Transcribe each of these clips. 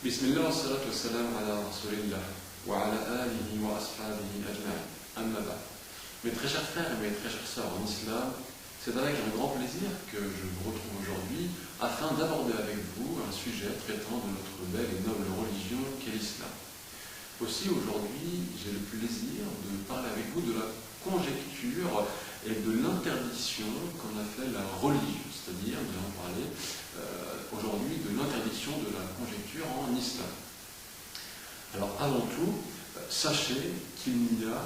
Bismillah wa salatu wa salam ala rasulillah wa ala alihi wa ashabihi ajma'in. Amma ba'd. Mes très chers frères et mes très chères sœurs en islam, c'est avec un grand plaisir que je vous retrouve aujourd'hui afin d'aborder avec vous un sujet traitant de notre belle et noble religion qu'est l'islam. Aussi aujourd'hui, j'ai le plaisir de parler avec vous de la conjecture et de l'interdiction qu'on a fait la religion, c'est-à-dire, nous allons parler aujourd'hui de l'interdiction de la conjecture en islam. Alors avant tout, sachez qu'il n'y a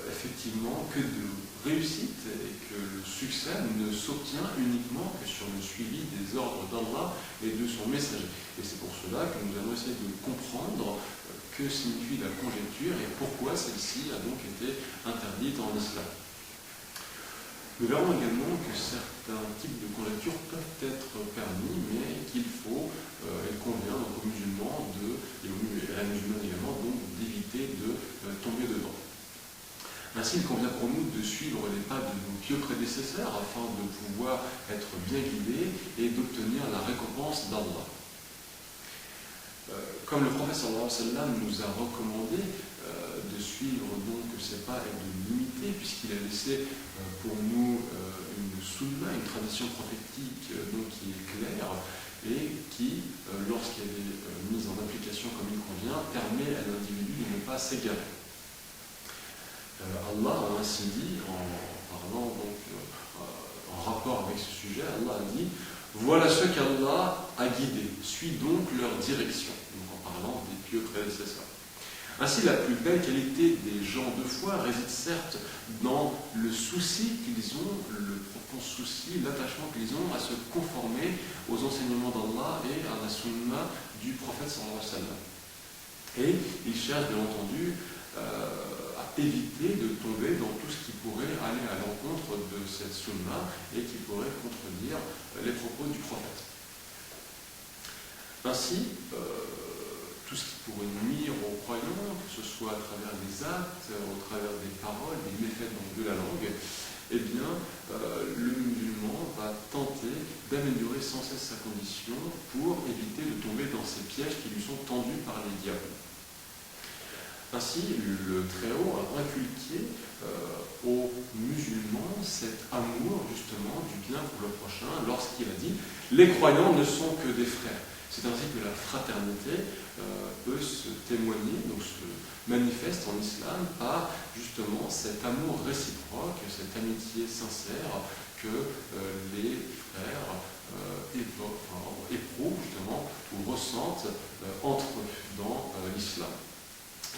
effectivement que de réussite et que le succès ne s'obtient uniquement que sur le suivi des ordres d'Allah et de son messager. Et c'est pour cela que nous allons essayer de comprendre que signifie la conjecture et pourquoi celle-ci a donc été interdite en islam. Nous verrons également que certains types de conjectures peuvent être permis, mais qu'il faut, il convient donc aux musulmans et à la musulmane également, donc d'éviter de tomber dedans. Ainsi, il convient pour nous de suivre les pas de nos pieux prédécesseurs afin de pouvoir être bien guidés et d'obtenir la récompense d'Allah. Comme le prophète sallallahu alayhi wa sallam nous a recommandé de suivre donc ces pas et de l'imiter, puisqu'il a laissé pour nous une sunna, une tradition prophétique donc qui est claire et qui, lorsqu'elle est mise en application comme il convient, permet à l'individu de ne pas s'égarer. Allah a ainsi dit, en parlant donc en rapport avec ce sujet, Allah a dit: voilà ceux qu'Allah a guidés, suis donc leur direction, donc en parlant des pieux prédécesseurs. Ainsi, la plus belle qualité des gens de foi réside certes dans le souci qu'ils ont, le profond souci, l'attachement qu'ils ont à se conformer aux enseignements d'Allah et à la sunna du prophète sallallahu alayhi wa sallam. Et ils cherchent bien entendu à éviter de tomber dans tout ce qui pourrait aller à l'encontre de cette sunna et qui pourrait contredire les propos du prophète. Ainsi, tout ce qui pourrait nuire aux croyants, que ce soit à travers des actes, au travers des paroles, des méfaits de la langue, eh bien, le musulman va tenter d'améliorer sans cesse sa condition pour éviter de tomber dans ces pièges qui lui sont tendus par les diables. Ainsi, le Très-Haut a inculqué aux musulmans cet amour justement du bien pour le prochain lorsqu'il a dit « Les croyants ne sont que des frères ». C'est ainsi que la fraternité peut se témoigner, donc se manifeste en islam par justement cet amour réciproque, cette amitié sincère que les frères éprouvent justement ou ressentent entre eux dans l'islam.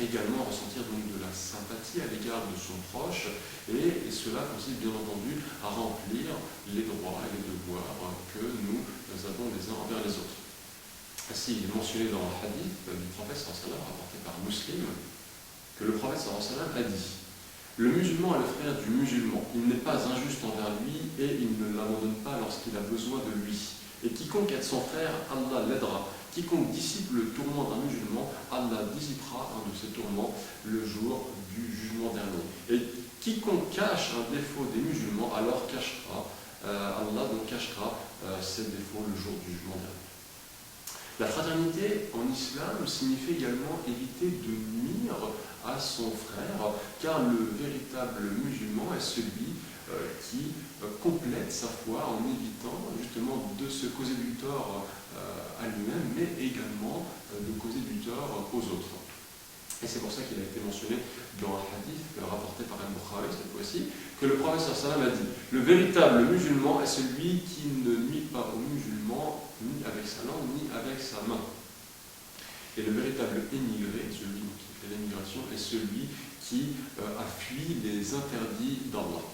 Également ressentir donc de la sympathie à l'égard de son proche et cela consiste bien entendu à remplir les droits et les devoirs que nous avons les uns envers les autres. Ainsi, il est mentionné dans le hadith du prophète sallallahu alayhi wa sallam rapporté par Muslim que le prophète sallallahu alayhi wa sallam a dit: le musulman est le frère du musulman, il n'est pas injuste envers lui et il ne l'abandonne pas lorsqu'il a besoin de lui. Et quiconque aide son frère, Allah l'aidera. Quiconque dissipe le tourment d'un musulman, Allah dissipera un de ses tourments le jour du jugement dernier. Et quiconque cache un défaut des musulmans, alors Allah donc cachera ses défauts le jour du jugement dernier. La fraternité en islam signifie également éviter de nuire à son frère, car le véritable musulman est celui qui complète sa foi en évitant justement de se causer du tort à lui-même, mais également de causer du tort aux autres. Et c'est pour ça qu'il a été mentionné dans un hadith rapporté par Al-Bukhari cette fois-ci, que le prophète sallallahu alayhi wa sallam a dit: le véritable musulman est celui qui ne nuit pas aux musulmans ni avec sa langue ni avec sa main. Et le véritable émigré, celui qui fait l'émigration, est celui qui a fui les interdits d'Allah.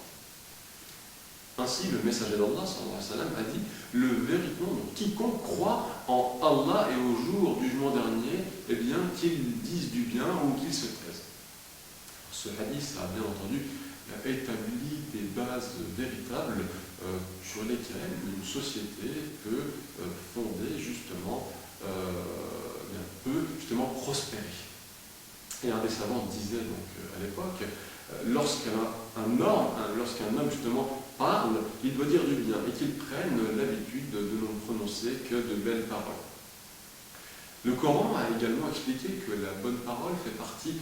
Ainsi, le messager d'Allah sallallahu alayhi wa sallam a dit: le véritable, quiconque croit en Allah et au jour du jugement dernier, eh bien qu'il dise du bien ou qu'il se taise. Ce hadith a bien entendu établi des bases véritables sur lesquelles une société peut fonder justement, peut justement prospérer. Et un des savants disait donc à l'époque: lorsqu'un homme justement parle, il doit dire du bien et qu'il prenne l'habitude de ne prononcer que de belles paroles. Le Coran a également expliqué que la bonne parole fait partie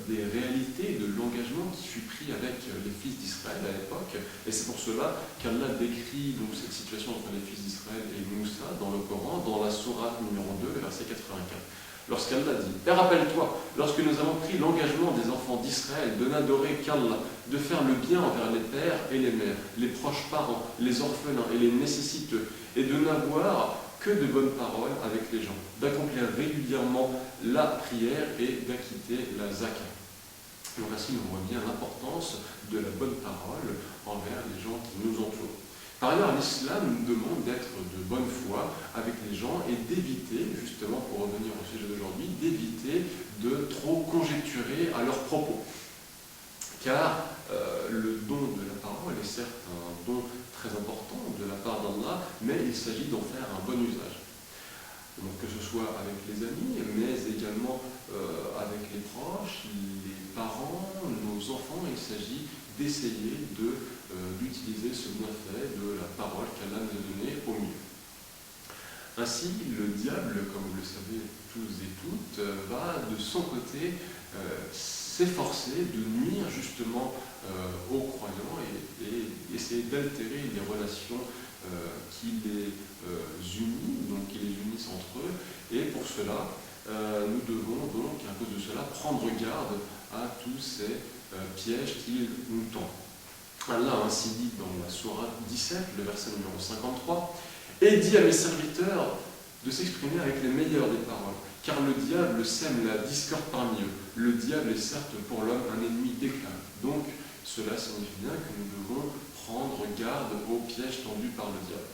des réalités de l'engagement qui fut pris avec les fils d'Israël à l'époque. Et c'est pour cela qu'Allah décrit donc cette situation entre les fils d'Israël et Moussa dans le Coran, dans la sourate numéro 2, le verset 84. Lorsqu'Allah dit « Et rappelle-toi, lorsque nous avons pris l'engagement des enfants d'Israël de n'adorer qu'Allah, de faire le bien envers les pères et les mères, les proches parents, les orphelins et les nécessiteux, et de n'avoir que de bonnes paroles avec les gens, d'accomplir régulièrement la prière et d'acquitter la zakat. » Donc ainsi, on voit bien l'importance de la bonne parole envers les gens qui nous entourent. Par ailleurs, l'islam nous demande d'être de bonne foi avec les gens et d'éviter, justement, pour revenir au sujet d'aujourd'hui, d'éviter de trop conjecturer à leurs propos. Car le don de la parole est certes un don très important de la part d'Allah, mais il s'agit d'en faire un bon usage. Donc, que ce soit avec les amis, mais également avec les proches, les parents, nos enfants, il s'agit d'essayer d'utiliser ce bienfait de la parole qu'Allah nous a donnée au mieux. Ainsi, le diable, comme vous le savez tous et toutes, va de son côté s'efforcer de nuire justement aux croyants et essayer d'altérer les relations qui les unissent, donc qui les unissent entre eux. Et pour cela, nous devons donc, à cause de cela, prendre garde à tous ces pièges qu'il nous tend. Allah a ainsi dit dans la sourate 17, le verset numéro 53, « Et dit à mes serviteurs de s'exprimer avec les meilleures des paroles, car le diable sème la discorde parmi eux. Le diable est certes pour l'homme un ennemi d'éclat. » Donc, cela signifie bien que nous devons prendre garde aux pièges tendus par le diable.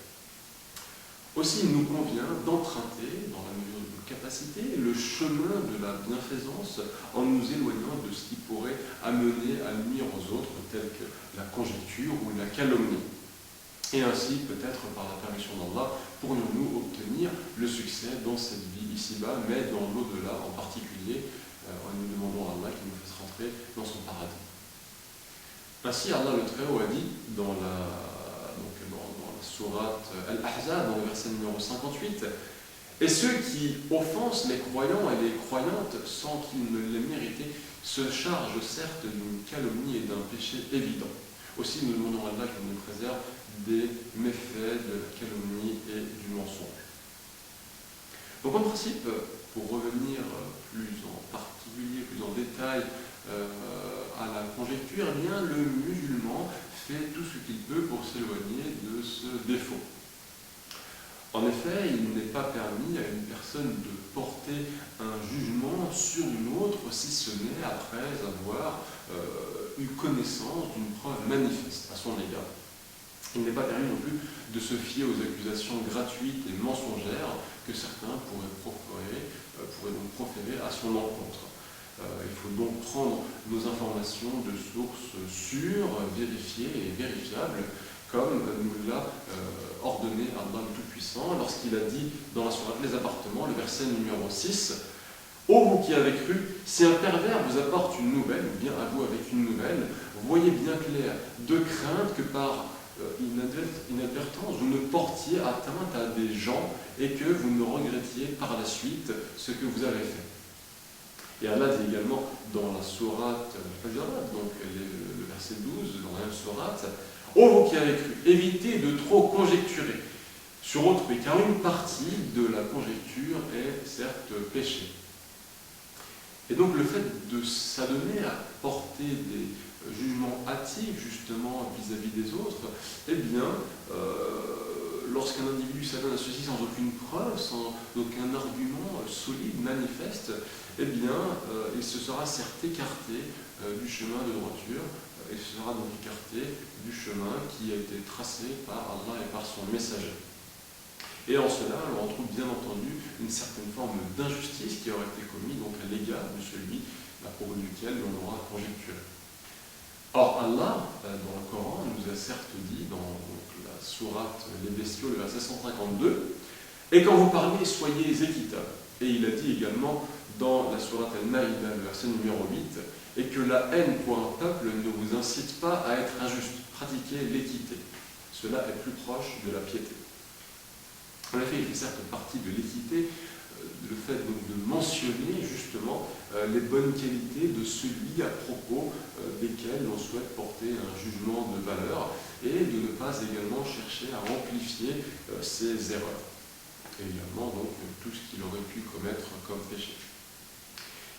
Aussi, il nous convient d'emprunter, dans la mesure de nos capacités, le chemin de la bienfaisance en nous éloignant de ce qui pourrait amener à nuire aux autres, tel que la conjecture ou la calomnie. Et ainsi, peut-être par la permission d'Allah, pourrions-nous obtenir le succès dans cette vie ici-bas, mais dans l'au-delà en particulier, nous demandons à Allah qu'il nous fasse rentrer dans son paradis. Ainsi, Allah le Très-Haut a dit dans la sourate Al-Ahzab, dans le verset numéro 58, « Et ceux qui offensent les croyants et les croyantes sans qu'ils ne l'aient mérité se chargent certes d'une calomnie et d'un péché évident. » Aussi, nous demandons à Allah qu'il nous préserve des méfaits de la calomnie et du mensonge. Donc en principe, pour revenir plus en particulier, plus en détail à la conjecture, eh bien, le musulman fait tout ce qu'il peut pour s'éloigner de ce défaut. En effet, il n'est pas permis à une personne de porter un jugement sur une autre si ce n'est après avoir eu connaissance d'une preuve manifeste à son égard. Il n'est pas permis non plus de se fier aux accusations gratuites et mensongères que certains pourraient donc proférer à son encontre. Il faut donc prendre nos informations de sources sûres, vérifiées et vérifiables, comme nous l'a ordonné Allah le Tout-Puissant lorsqu'il a dit dans la sourate Les Appartements, le verset numéro 6, « Ô vous qui avez cru, si un pervers vous apporte une nouvelle, ou bien à vous avec une nouvelle, voyez bien clair, de crainte que par inadvertance vous ne portiez atteinte à des gens et que vous ne regrettiez par la suite ce que vous avez fait. » Et Allah dit également dans la sourate Al-Hujurat, donc le verset 12, dans la même sourate, « Ô vous qui avez cru, évitez de trop conjecturer sur autrui, car une partie de la conjecture est certes péché. » Et donc le fait de s'adonner à porter des jugements hâtifs justement vis-à-vis des autres, eh bien, lorsqu'un individu s'adonne à ceci sans aucune preuve, sans aucun argument solide, manifeste, eh bien, il se sera certes écarté du chemin de droiture, il sera donc écarté du chemin qui a été tracé par Allah et par son messager. Et en cela, on retrouve bien entendu une certaine forme d'injustice qui aurait été commise donc à l'égard de celui à propos duquel on aura conjecturé. Or, Allah, dans le Coran, nous a certes dit, dans la sourate Les Bestiaux, le verset 152, « Et quand vous parlez, soyez équitables. » Et il a dit également dans la sourate Al-Maïda, le verset numéro 8, « Et que la haine pour un peuple ne vous incite pas à être injuste. Pratiquez l'équité. Cela est plus proche de la piété. » En effet, il fait certes partie de l'équité le fait donc de mentionner justement les bonnes qualités de celui à propos desquels l'on souhaite porter un jugement de valeur et de ne pas également chercher à amplifier ses erreurs. Et également donc tout ce qu'il aurait pu commettre comme péché.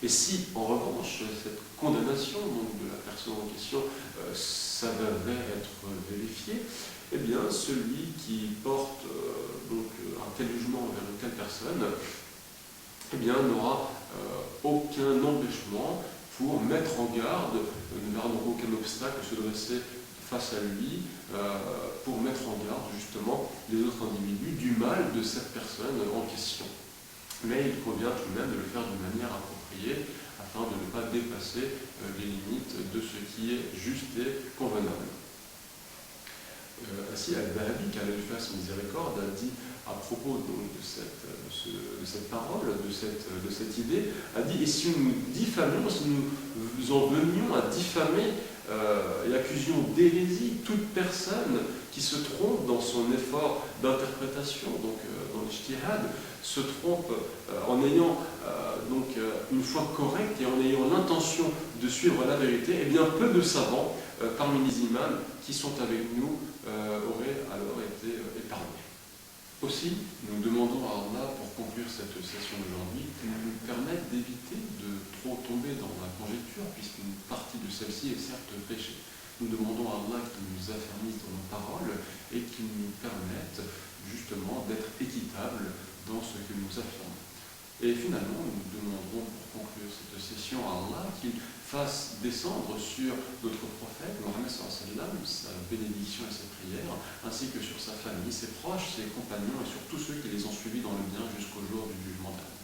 Et si, en revanche, cette condamnation donc, de la personne en question s'avérait être vérifiée, eh bien, celui qui porte donc, un tel jugement vers une telle personne, eh bien, n'aura aucun empêchement pour mettre en garde, ne verra donc aucun obstacle se dresser face à lui, pour mettre en garde justement les autres individus du mal de cette personne en question. Mais il convient tout de même de le faire d'une manière appropriée afin de ne pas dépasser les limites de ce qui est juste et convenable. Ainsi, Al-Bahabi, qu'Allah lui fasse miséricorde, a dit à propos donc, de cette parole, de cette idée, a dit, et si nous diffamions, si nous en venions à diffamer et accusions d'hérésie toute personne qui se trompe dans son effort d'interprétation, donc dans l'ijtihad, se trompe en ayant donc une foi correcte et en ayant l'intention de suivre la vérité, eh bien peu de savants parmi les imams qui sont avec nous auraient alors été épargnés. Aussi, nous demandons à Allah, pour conclure cette session d'aujourd'hui, qu'il nous permette d'éviter de trop tomber dans la conjecture, puisqu'une partie de celle-ci est certes péché. Nous demandons à Allah qu'il nous affermisse dans nos paroles et qu'il nous permette justement d'être équitable dans ce que nous affirmons. Et finalement, nous demanderons pour conclure cette session à Allah qu'il fasse descendre sur notre prophète, Mohammed sallallahu alayhi wa sallam, sa bénédiction et ses prières, ainsi que sur sa famille, ses proches, ses compagnons et sur tous ceux qui les ont suivis dans le bien jusqu'au jour du jugement dernier.